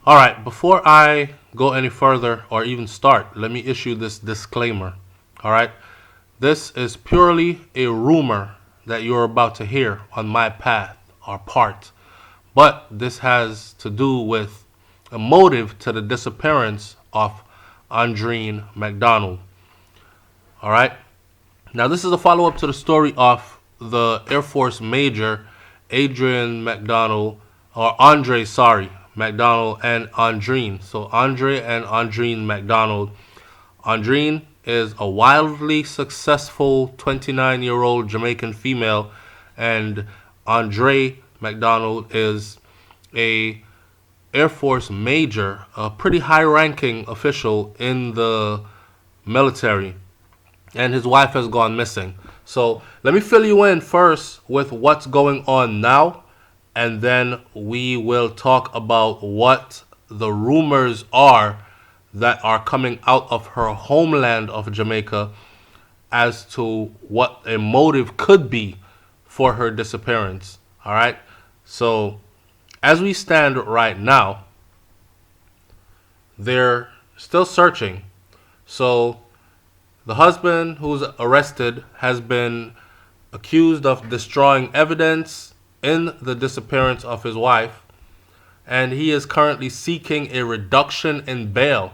All right, before I go any further or even start, let me issue this disclaimer. All right, this is purely a rumor that you're about to hear on my path or part, but this has to do with a motive to the disappearance of Andreen McDonald. All right, now this is a follow up to the story of the Air Force Major Adrian McDonald, or Andre, sorry, McDonald and Andreen. So Andre and Andreen McDonald. Andreen is a wildly successful 29-year-old Jamaican female, and Andre McDonald is a Air Force major, a pretty high-ranking official in the military, and his wife has gone missing. So let me fill you in first with what's going on now, and then we will talk about what the rumors are that are coming out of her homeland of Jamaica as to what a motive could be for her disappearance. All right. So as we stand right now, they're still searching. So the husband who's arrested has been accused of destroying evidence in the disappearance of his wife, and he is currently seeking a reduction in bail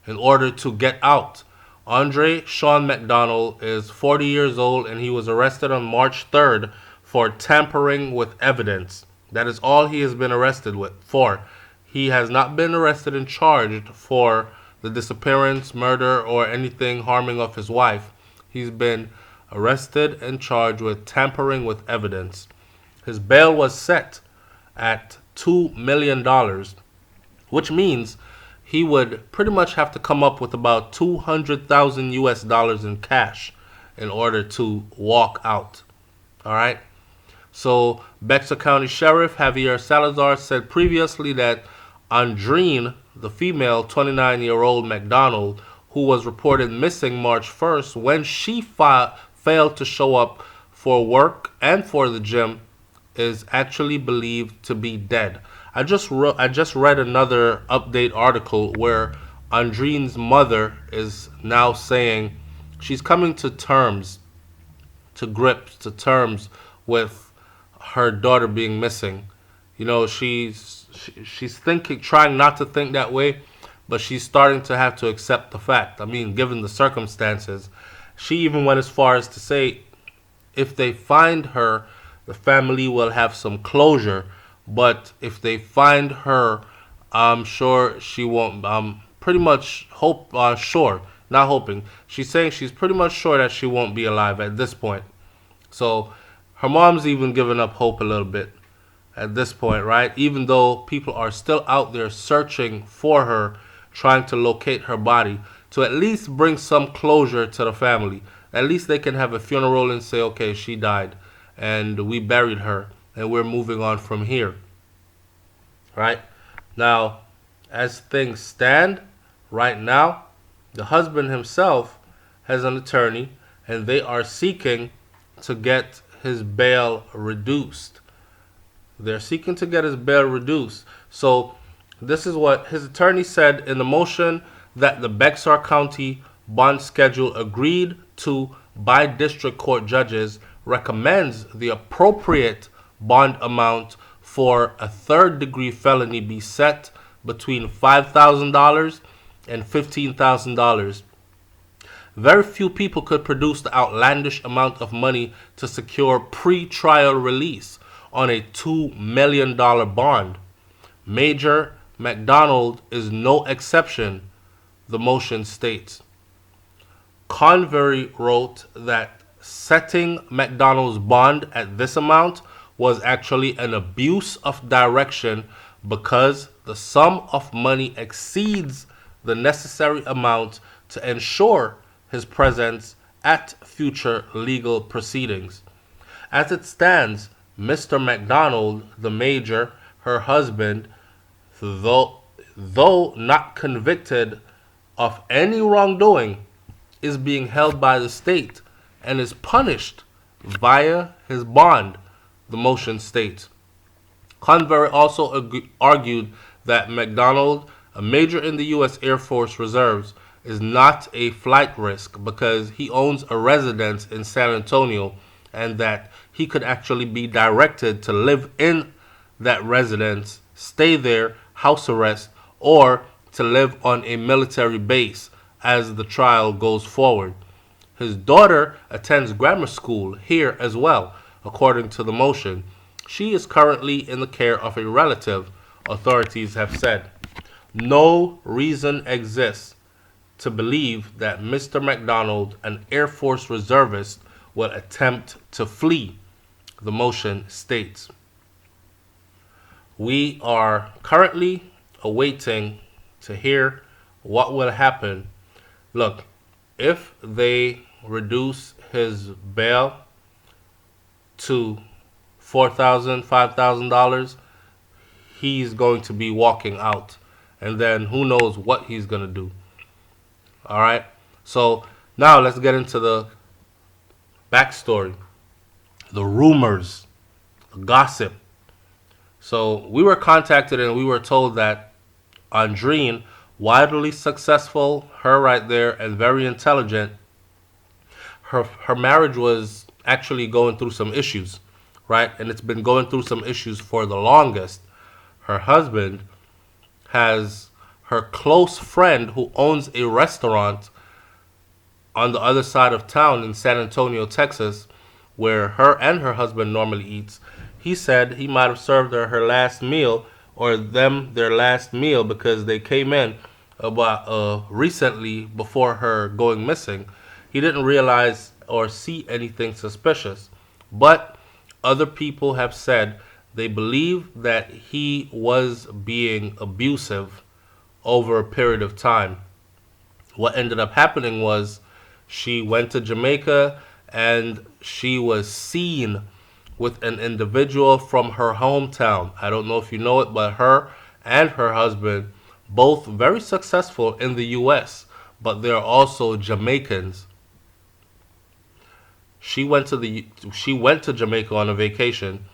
in order to get out. Andre Sean McDonald is 40 years old, and he was arrested on March 3rd for tampering with evidence. That is all he has been arrested for. He has not been arrested and charged for the disappearance, murder, or anything harming of his wife. He's been arrested and charged with tampering with evidence. His bail was set at $2 million, which means he would pretty much have to come up with about 200,000 US dollars in cash in order to walk out. All right. So Bexar County Sheriff Javier Salazar said previously that Andreen, the female 29-year-old McDonald, who was reported missing March 1st when she failed to show up for work and for the gym, is actually believed to be dead. I just read another update article where Andreen's mother is now saying she's coming to terms, to grips, to terms with her daughter being missing. You know, she's thinking, trying not to think that way, but she's starting to have to accept the fact. I mean, given the circumstances, she even went as far as to say, if they find her, the family will have some closure. But if they find her, I'm sure she won't. I'm pretty much sure, not hoping. She's saying she's pretty much sure that she won't be alive at this point. So her mom's even given up hope a little bit at this point, right? Even though people are still out there searching for her, trying to locate her body to at least bring some closure to the family. At least they can have a funeral and say, okay, she died and we buried her and we're moving on from here. Right? Now, as things stand right now, the husband himself has an attorney and they are seeking to get his bail reduced. They're seeking to get his bail reduced. So this is what his attorney said in the motion that the Bexar County bond schedule agreed to by district court judges recommends the appropriate bond amount for a third-degree felony be set between $5,000 and $15,000. Very few people could produce the outlandish amount of money to secure pre-trial release on a $2 million bond. Major McDonald is no exception, the motion states. Convery wrote that setting McDonald's bond at this amount was actually an abuse of direction because the sum of money exceeds the necessary amount to ensure his presence at future legal proceedings. As it stands, Mr. McDonald, the major, her husband, though not convicted of any wrongdoing, is being held by the state and is punished via his bond, the motion states. Convery also argued that McDonald, a major in the U.S. Air Force Reserves, is not a flight risk because he owns a residence in San Antonio, and that he could actually be directed to live in that residence, stay there, house arrest, or to live on a military base as the trial goes forward. His daughter attends grammar school here as well, according to the motion. She is currently in the care of a relative, authorities have said. No reason exists to believe that Mr. McDonald, an Air Force reservist, will attempt to flee, the motion states. We are currently awaiting to hear what will happen. Look, if they reduce his bail to $4,000, $5,000, he's going to be walking out. And then who knows what he's going to do. All right. So now let's get into the backstory, the rumors, the gossip. So we were contacted and we were told that Andreen, widely successful, her right there, and very intelligent, her marriage was actually going through some issues, right? And it's been going through some issues for the longest. Her husband has her close friend who owns a restaurant on the other side of town in San Antonio, Texas, where her and her husband normally eats. He said he might have served her last meal, or them their last meal, because they came in about recently before her going missing. He didn't realize or see anything suspicious, but other people have said they believe that he was being abusive over a period of time. What ended up happening was she went to Jamaica and she was seen with an individual from her hometown. I don't know if you know it, but her and her husband, both very successful in the U.S., but they're also Jamaicans. She went to Jamaica on a vacation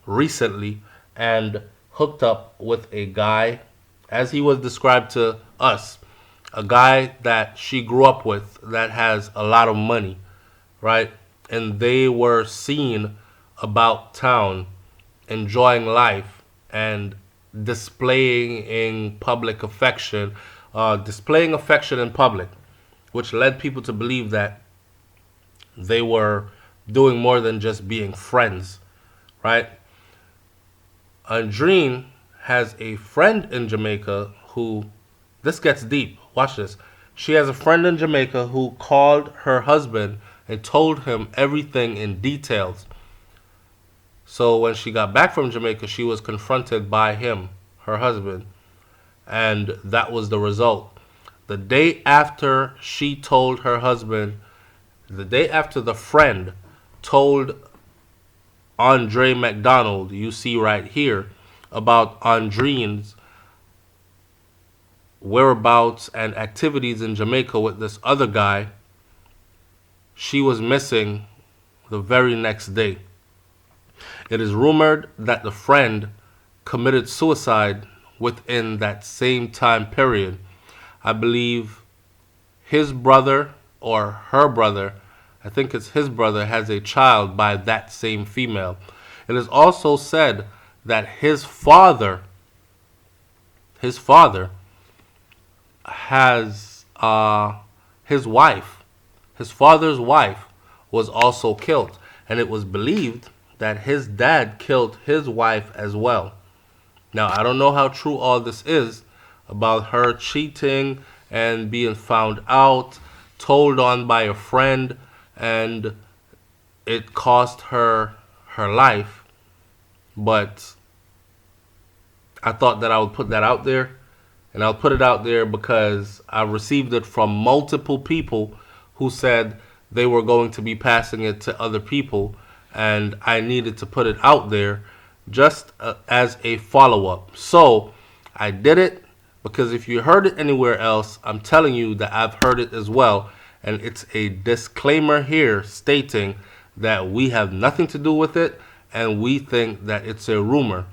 recently and hooked up with a guy, as he was described to us, a guy that she grew up with that has a lot of money, right? And they were seen about town, enjoying life and displaying in public affection, displaying affection in public, which led people to believe that they were doing more than just being friends, right? Andreen has a friend in Jamaica who, this gets deep, watch this. She has a friend in Jamaica who called her husband and told him everything in details. So when she got back from Jamaica, she was confronted by him, her husband, and that was the result. The day after she told her husband, the day after the friend told Andre McDonald, you see right here, about Andreen's whereabouts and activities in Jamaica with this other guy, she was missing the very next day. It is rumored that the friend committed suicide within that same time period. I believe his brother or her brother, I think it's his brother, has a child by that same female. It is also said that his father has his father's wife was also killed, and it was believed that his dad killed his wife as well. Now, I don't know how true all this is about her cheating and being found out, told on by a friend, and it cost her her life. But I thought that I would put that out there, and I'll put it out there because I received it from multiple people who said they were going to be passing it to other people, and I needed to put it out there just as a follow-up. So I did it because if you heard it anywhere else, I'm telling you that I've heard it as well, and it's a disclaimer here stating that we have nothing to do with it, and we think that it's a rumor.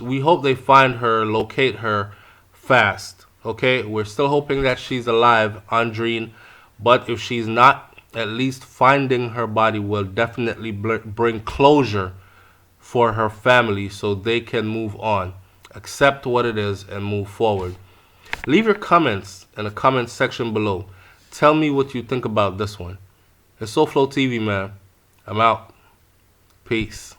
we hope they find her, locate her fast. Okay, we're still hoping that she's alive, Andreen. But if she's not, at least finding her body will definitely bring closure for her family so they can move on, accept what it is, and move forward. Leave your comments in the comment section below. Tell me what you think about this one. It's SouFLoTV, man. I'm out. Peace.